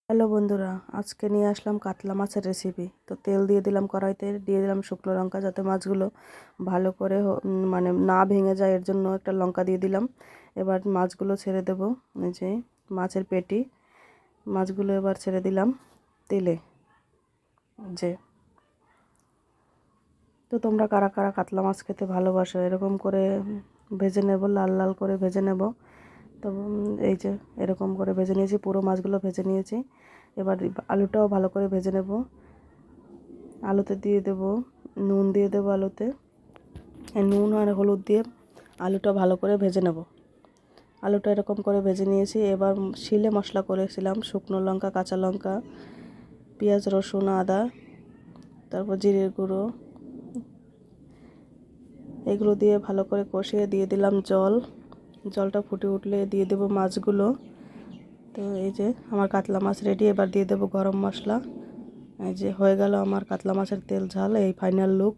Hello বন্ধুরা, আজকে নিয়ে আসলাম কাতলা মাছের রেসিপি। তো তেল দিয়ে দিলাম কড়াইতে, দিয়ে দিলাম শুকনো লঙ্কা যাতে মাছগুলো ভালো করে মানে না ভেঙে যায়, এর জন্য একটা লঙ্কা দিয়ে দিলাম। এবার মাছগুলো ছেড়ে দেব। এই যে মাছের পেটি, মাছগুলো এবার ছেড়ে দিলাম তেলে। যে তো তোমরা কারা কারা কাতলা মাছ খেতে ভালোবাসো, এরকম করে ভেজে নেব, লাল লাল করে ভেজে নেব। তো এই যে এরকম করে ভেজে নিয়েছি, পুরো মাছগুলো ভেজে নিয়েছি। এবার আলুটাও ভালো করে ভেজে নেব। আলুতে দিয়ে দেব নুন, দিয়ে দেবো আলুতে নুন আর হলুদ দিয়ে আলুটা ভালো করে ভেজে নেব। আলুটা এরকম করে ভেজে নিয়েছি। এবার শিলে মশলা করেছিলাম, শুকনো লঙ্কা, কাঁচা লঙ্কা, পেঁয়াজ, রসুন, আদা, তারপর জিরের গুঁড়ো, এগুলো দিয়ে ভালো করে কষিয়ে দিয়ে দিলাম জল। জলটা ফুটে উঠলে দিয়ে দেব মাছগুলো। তো এই যে আমার কাতলা মাছ রেডি। এবার দিয়ে দেব গরম মশলা। এই যে হয়ে গেল আমার কাতলা মাছের তেল ঝাল, এই ফাইনাল লুক।